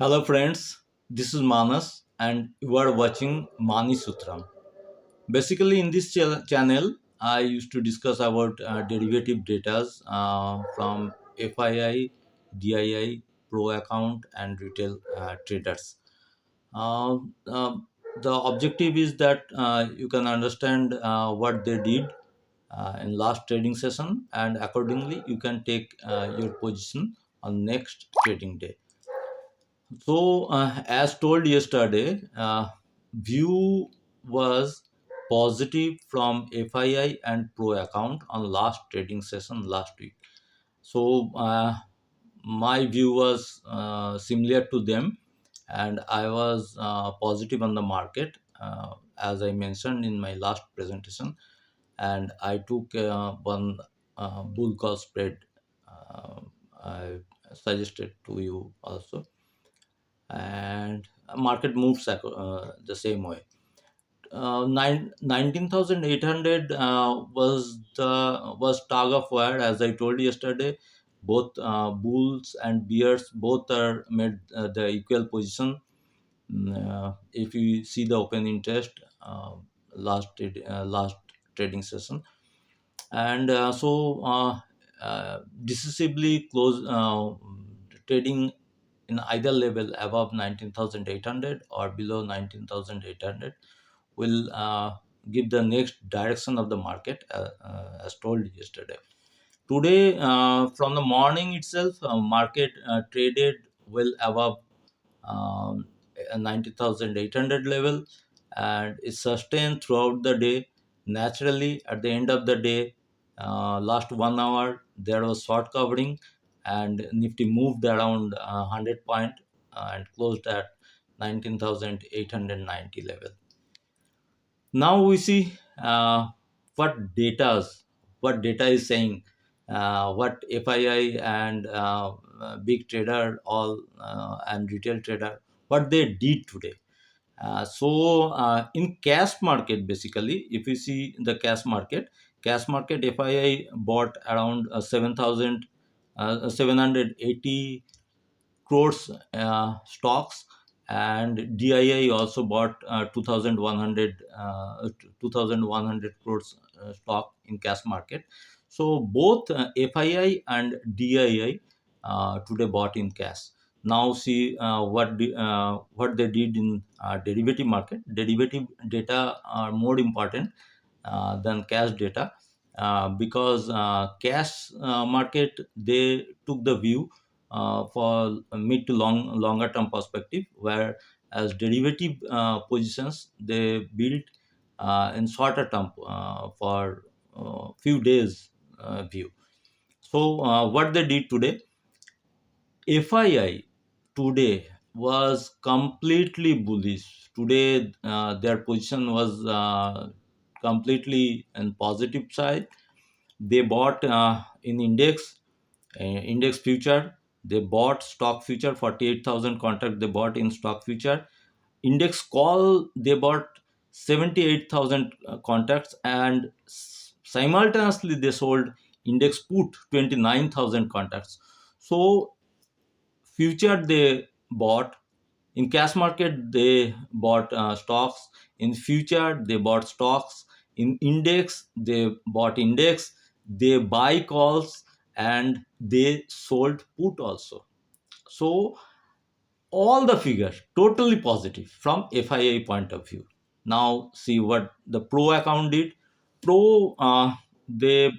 Hello friends, this is Manas and you are watching Mani Sutram. Basically in this channel I used to discuss about derivative data from FII, DII, Pro account and retail traders. Uh, uh, the objective is that you can understand what they did in last trading session and accordingly you can take your position on next trading day. So, as told yesterday, view was positive from FII and Pro account on last trading session last week. So, my view was similar to them, and I was positive on the market, as I mentioned in my last presentation, and I took one bull call spread. I suggested to you also, and market moves the same way. 19,800 was tug of war, as I told yesterday. Both bulls and bears both are made the equal position. If you see the open interest last trading session, and decisively close trading in either level above 19,800 or below 19,800 will give the next direction of the market, as told yesterday. Today, from the morning itself, market traded well above um, 90,800 level, and it sustained throughout the day. Naturally, at the end of the day, last 1 hour, there was short covering, and Nifty moved around 100 point and closed at 19,890 level. Now we see what data is saying, what FII and big trader all and retail trader, what they did today. In cash market, basically, if you see the cash market FII bought around 780 crores stocks, and DII also bought 2,100 crores stock in cash market. So both FII and DII today bought in cash. Now see what they did in derivative market. Derivative data are more important than cash data, because cash market, they took the view for mid to longer term perspective, where as derivative positions they built in shorter term for few days view. So what they did today, FII today was completely bullish. Today, their position was completely in positive side. They bought in index future. They bought stock future, 48,000 contract they bought in stock future. Index call, they bought 78,000 contracts, and simultaneously they sold index put 29,000 contracts. So future they bought in cash market, they bought stocks in future, they bought stocks in index, they bought index, they buy calls, and they sold put also. So all the figures totally positive from FIA point of view. Now see what the Pro account did. Pro, they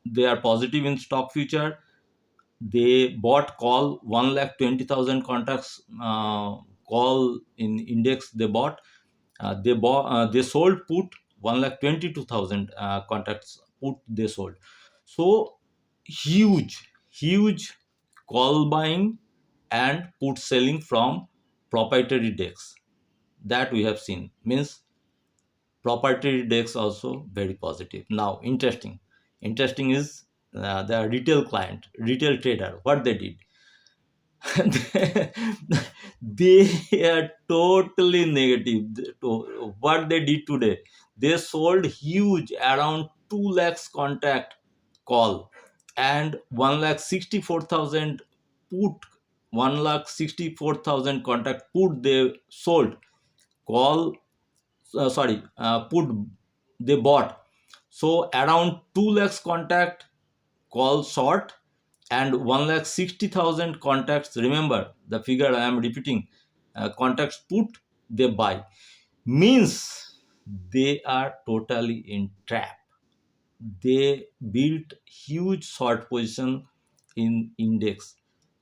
they are positive in stock future. They bought call 1,20,000 contracts, call in index they bought. They sold put 1,22,000 contracts put they sold. So huge call buying and put selling from proprietary decks that we have seen, means proprietary decks also very positive. Now interesting is the retail client, retail trader, what they did. They are totally negative. What they did today, they sold huge around 2 lakhs contract call and 1,64,000 put 1,64,000 contact put they sold, call put they bought. So around 2 lakhs contact call short, and 1,60,000 contacts, remember the figure I am repeating, contacts put they buy, means they are totally in trap. They built huge short position in index,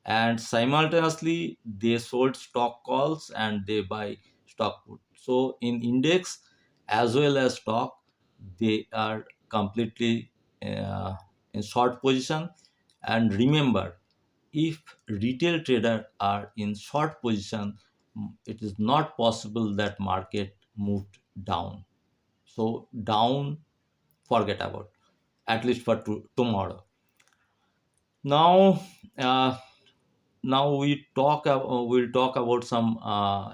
and simultaneously they sold stock calls and they buy stock put. So in index as well as stock, they are completely uh, in short position. And remember, if retail trader are in short position, it is not possible that market moved down. So down, forget about, at least for tomorrow. Now, uh, now we'll talk about some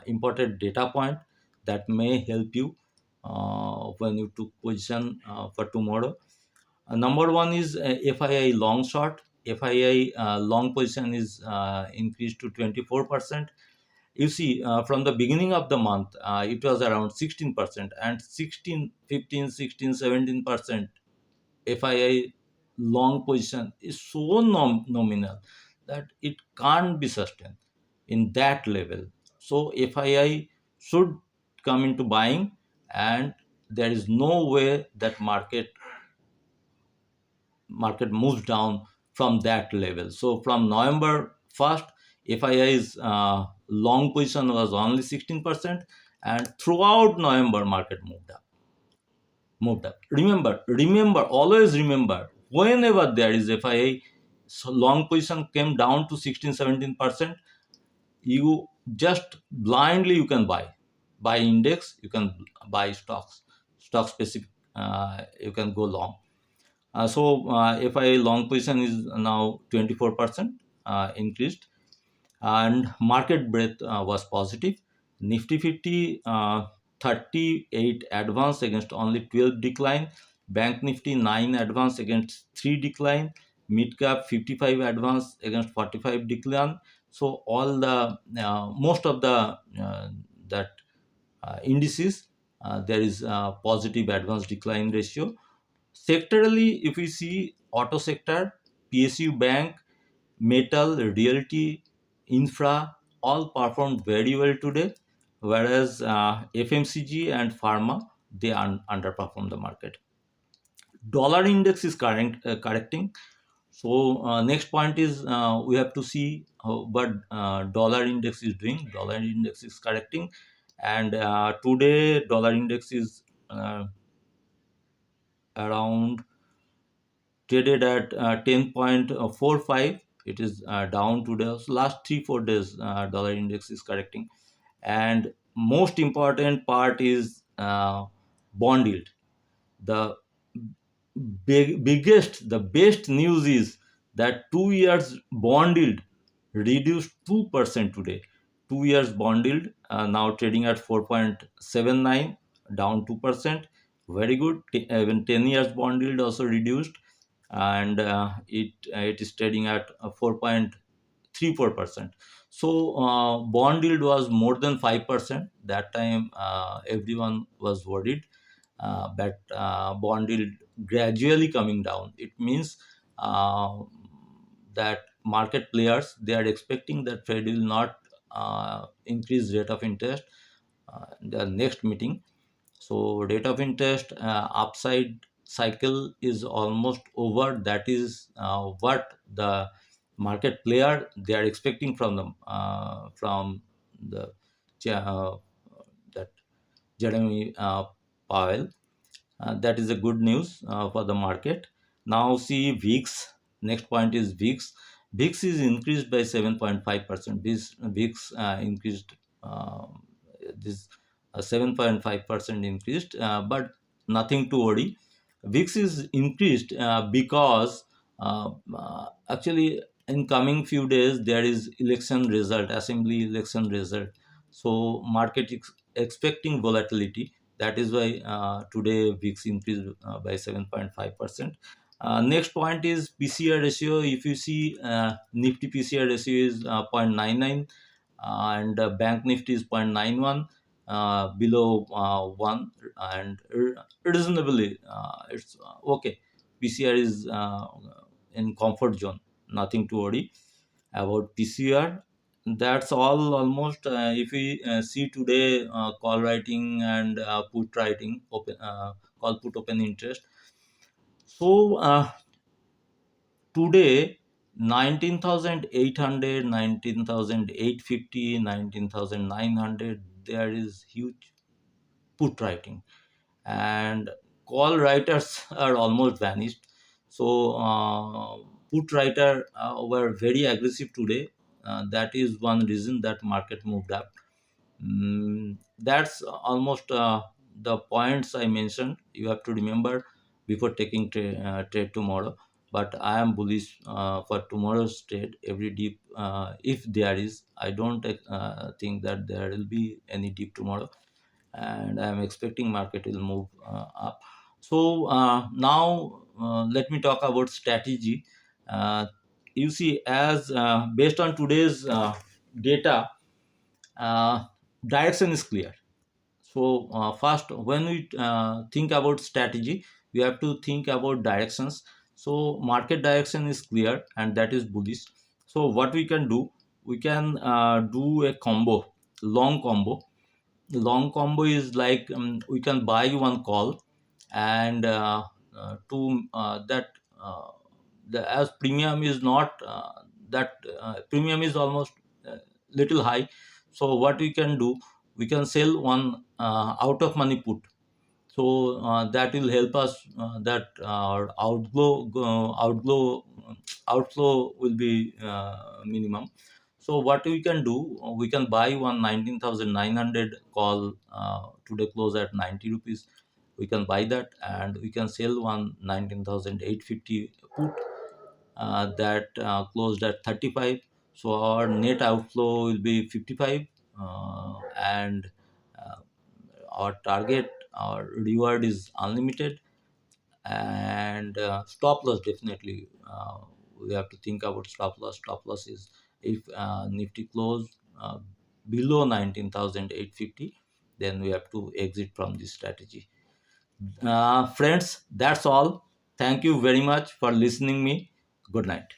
important data point that may help you when you took position for tomorrow. Number one is FII long short. FII long position is increased to 24%. You see, from the beginning of the month, it was around 16%, and 16, 15, 16, 17% FII long position is so nominal that it can't be sustained in that level. So FII should come into buying, and there is no way that market moves down from that level. So from November 1st, FII's long position was only 16%, and throughout November, market moved up. Remember, always remember, whenever there is FII, so long position came down to 16, 17%, you just blindly you can buy index, you can buy stock specific, you can go long. FI long position is now 24% increased, and market breadth was positive. Nifty 50 38 advance against only 12 decline. Bank Nifty 9 advance against 3 decline. Mid cap 55 advance against 45 decline. So all the most of the that indices, there is a positive advance decline ratio. Sectorally, if we see auto sector, PSU bank, metal, realty, infra, all performed very well today, whereas FMCG and pharma, they underperform the market. Dollar index is correcting. So next point is we have to see what dollar index is doing. Dollar index is correcting, and today dollar index is around traded at 10.45. It is down today. So last 3 4 days dollar index is correcting. And most important part is bond yield. The the best news is that 2 years bond yield reduced 2% today. 2 years bond yield now trading at 4.79, down 2%. Very good. Even 10 years bond yield also reduced, and it is trading at 4.34%. So bond yield was more than 5%. That time everyone was worried, but bond yield gradually coming down. It means uh, that market players, they are expecting that Fed will not increase rate of interest in the next meeting. So rate of interest upside cycle is almost over. That is what the market player, they are expecting from them, from the that Jeremy Powell. That is a good news for the market. Now see VIX. Next point is VIX. VIX is increased by 7.5%. This VIX increased, this 7.5% increased, but nothing to worry. VIX is increased because actually in coming few days there is election result, assembly election result. So market is expecting volatility. That is why today VIX increased by 7.5%. Next point is PCR ratio. If you see, Nifty PCR ratio is 0.99, and Bank Nifty is 0.91, below 1, and reasonably it's okay. PCR is in comfort zone. Nothing to worry about PCR. That's all almost. If we see today, call writing and put writing, call put open interest. So today, 19,800, 19,850, 19,900, there is huge put writing, and call writers are almost vanished. So put writer were very aggressive today. That is one reason that market moved up. That's almost the points I mentioned. You have to remember before taking trade tomorrow. But I am bullish for tomorrow's trade. Every dip, if there is, I don't think that there will be any dip tomorrow, and I am expecting market will move up. So now let me talk about strategy. Uh, you see, as based on today's data, uh, direction is clear. So first, when we think about strategy, we have to think about directions. So market direction is clear, and that is bullish. So what we can do, we can do a combo, long combo. The long combo is like, we can buy one call, and to that as premium is not that premium is almost little high. So what we can do, we can sell one out of money put. So that will help us, that our outflow will be minimum. So what we can do, we can buy one 19,900 call, today close at 90 rupees. We can buy that, and we can sell one 19,850 put, that closed at 35. So our net outflow will be 55, and uh, our target, our reward is unlimited. And stop loss, definitely we have to think about stop loss. Stop loss is if Nifty close below 19,850, then we have to exit from this strategy. Friends, that's all. Thank you very much for listening me. Good night.